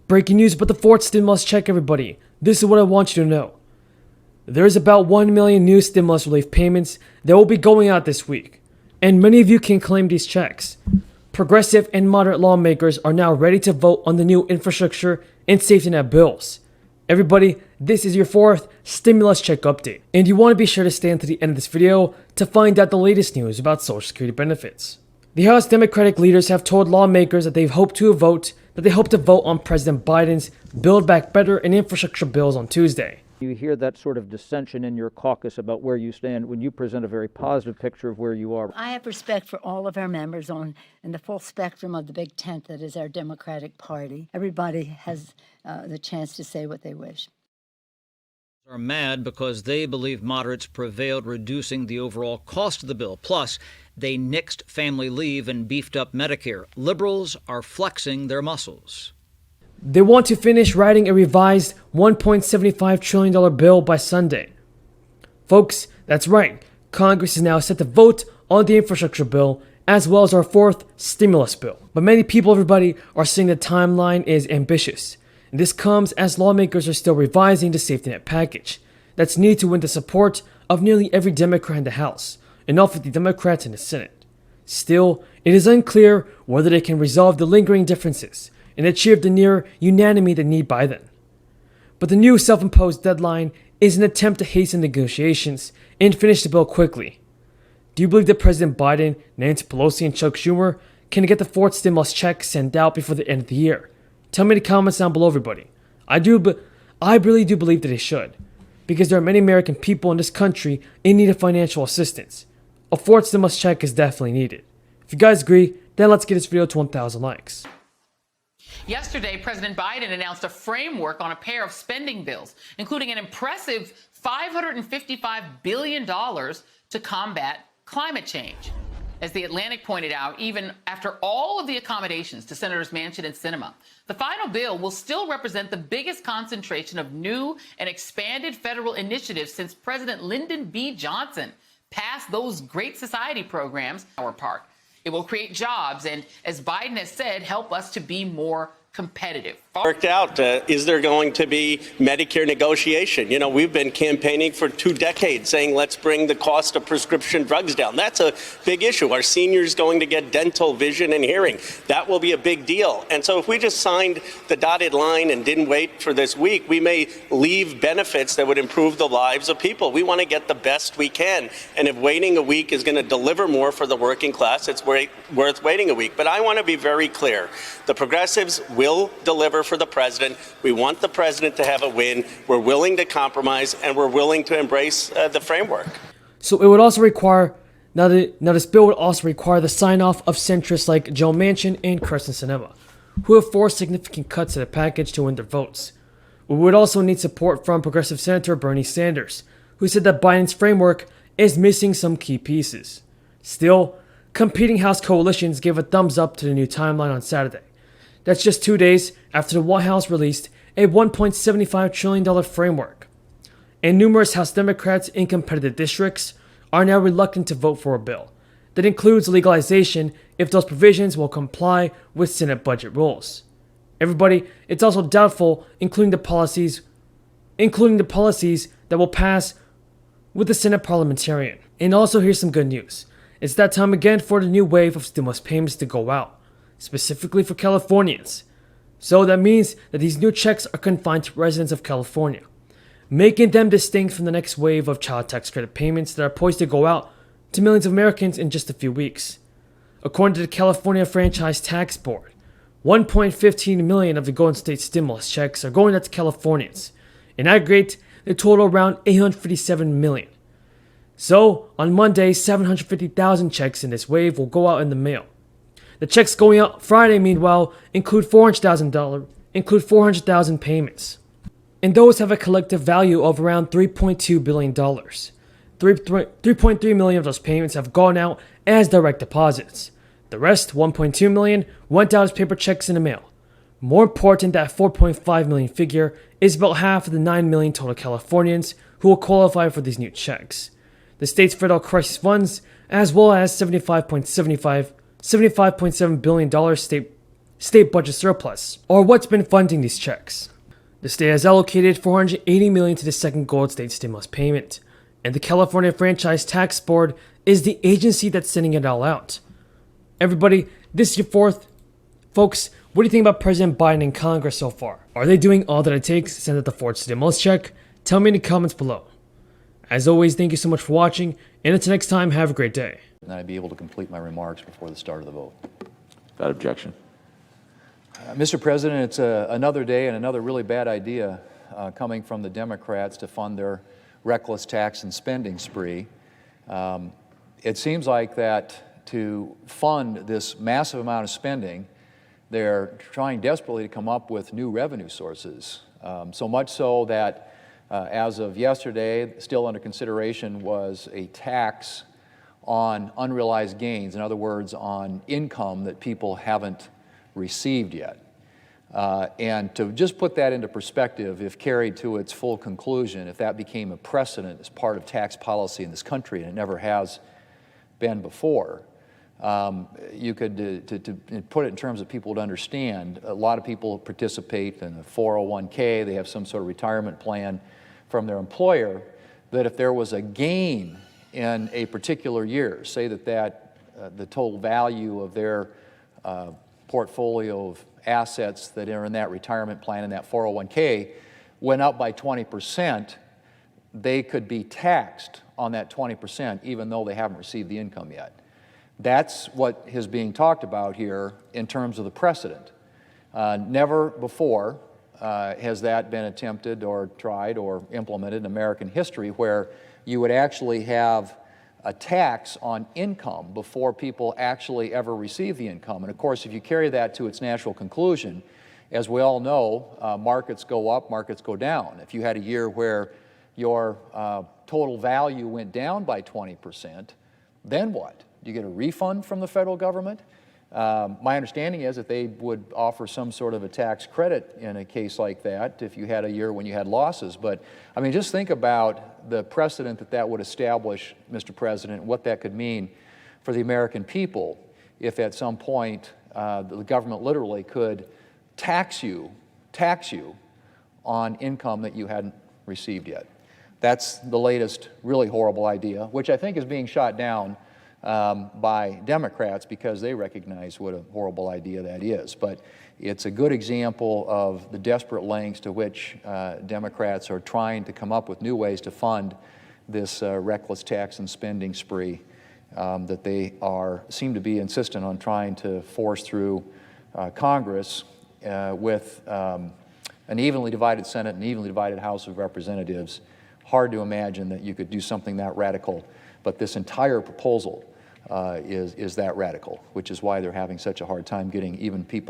Breaking news about the fourth stimulus check, everybody. This is what I want you to know. There's about 1 million new stimulus relief payments that will be going out this week, and many of you can claim these checks. Progressive and moderate lawmakers are now ready to vote on the new infrastructure and safety net bills. Everybody, this is your fourth stimulus check update, and you want to be sure to stay until the end of this video to find out the latest news about Social Security benefits. The House Democratic leaders have told lawmakers that they hope to vote on President Biden's Build Back Better and infrastructure bills on Tuesday. You hear that sort of dissension in your caucus about where you stand when you present a very positive picture of where you are. I have respect for all of our members in the full spectrum of the big tent that is our Democratic Party. Everybody has the chance to say what they wish. Are mad because they believe moderates prevailed, reducing the overall cost of the bill. Plus, they nixed family leave and beefed up Medicare. Liberals are flexing their muscles. They want to finish writing a revised $1.75 trillion bill by Sunday. Folks, that's right. Congress is now set to vote on the infrastructure bill as well as our fourth stimulus bill. But many people, everybody, are saying the timeline is ambitious. And this comes as lawmakers are still revising the safety net package that's needed to win the support of nearly every Democrat in the House and all 50 Democrats in the Senate. Still, it is unclear whether they can resolve the lingering differences and achieve the near unanimity they need by then. But the new self-imposed deadline is an attempt to hasten negotiations and finish the bill quickly. Do you believe that President Biden, Nancy Pelosi, and Chuck Schumer can get the fourth stimulus check sent out before the end of the year? Tell me in the comments down below, everybody. I really do believe that they should, because there are many American people in this country in need of financial assistance. A fourth stimulus check is definitely needed. If you guys agree, then let's get this video to 1,000 likes. Yesterday, President Biden announced a framework on a pair of spending bills, including an impressive $555 billion to combat climate change. As The Atlantic pointed out, even after all of the accommodations to Senators Manchin and Sinema, the final bill will still represent the biggest concentration of new and expanded federal initiatives since President Lyndon B. Johnson passed those Great Society programs our part. It will create jobs and, as Biden has said, help us to be more competitive. Worked out. Is there going to be Medicare negotiation? You know, we've been campaigning for 2 decades saying let's bring the cost of prescription drugs down. That's a big issue. Are seniors going to get dental, vision, and hearing? That will be a big deal. And so if we just signed the dotted line and didn't wait for this week, we may leave benefits that would improve the lives of people. We want to get the best we can. And if waiting a week is going to deliver more for the working class, it's worth waiting a week. But I want to be very clear. The progressives will deliver for the president. We want the president to have a win. We're willing to compromise, and we're willing to embrace the framework. So it would also require, now this bill would also require the sign-off of centrists like Joe Manchin and Kyrsten Sinema, who have forced significant cuts to the package to win their votes. We would also need support from progressive Senator Bernie Sanders, who said that Biden's framework is missing some key pieces. Still, competing House coalitions gave a thumbs up to the new timeline on Saturday. That's just 2 days after the White House released a $1.75 trillion framework. And numerous House Democrats in competitive districts are now reluctant to vote for a bill that includes legalization if those provisions will comply with Senate budget rules. Everybody, it's also doubtful including the policies that will pass with the Senate parliamentarian. And also here's some good news. It's that time again for the new wave of stimulus payments to go out, specifically for Californians. So that means that these new checks are confined to residents of California, making them distinct from the next wave of child tax credit payments that are poised to go out to millions of Americans in just a few weeks. According to the California Franchise Tax Board, 1.15 million of the Golden State stimulus checks are going out to Californians. In aggregate, they total around 857 million. So, on Monday, 750,000 checks in this wave will go out in the mail. The checks going out Friday, meanwhile, include $400,000 payments. And those have a collective value of around $3.2 billion. 3.3 million of those payments have gone out as direct deposits. The rest, 1.2 million, went out as paper checks in the mail. More important, that 4.5 million figure is about half of the 9 million total Californians who will qualify for these new checks. The state's federal crisis funds, as well as $75.7 billion state state budget surplus, or what's been funding these checks. The state has allocated $480 million to the second gold state stimulus payment, and the California Franchise Tax Board is the agency that's sending it all out. Everybody, this is your fourth. Folks, what do you think about President Biden and Congress so far? Are they doing all that it takes to send out the fourth stimulus check? Tell me in the comments below. As always, thank you so much for watching, and until next time, have a great day. And I'd be able to complete my remarks before the start of the vote. Without objection. Mr. President, it's another day and another really bad idea coming from the Democrats to fund their reckless tax and spending spree. It seems like that to fund this massive amount of spending, they're trying desperately to come up with new revenue sources. So much so that as of yesterday, still under consideration was a tax on unrealized gains, in other words, on income that people haven't received yet. And to just put that into perspective, if carried to its full conclusion, if that became a precedent as part of tax policy in this country, and it never has been before, you could, to put it in terms that people would understand, a lot of people participate in a 401k, they have some sort of retirement plan from their employer, that if there was a gain in a particular year, say that the total value of their portfolio of assets that are in that retirement plan, in that 401k, went up by 20%, they could be taxed on that 20% even though they haven't received the income yet. That's what is being talked about here in terms of the precedent. Never before has that been attempted or tried or implemented in American history, where you would actually have a tax on income before people actually ever receive the income. And of course, if you carry that to its natural conclusion, as we all know, markets go up, markets go down. If you had a year where your total value went down by 20%, then what? Do you get a refund from the federal government? My understanding is that they would offer some sort of a tax credit in a case like that if you had a year when you had losses. But I mean, just think about the precedent that that would establish, Mr. President, what that could mean for the American people if at some point the government literally could tax you on income that you hadn't received yet. That's the latest really horrible idea, which I think is being shot down by Democrats because they recognize what a horrible idea that is. But it's a good example of the desperate lengths to which Democrats are trying to come up with new ways to fund this reckless tax and spending spree that they seem to be insistent on trying to force through Congress with an evenly divided Senate and evenly divided House of Representatives. Hard to imagine that you could do something that radical, but this entire proposal is that radical, which is why they're having such a hard time getting even people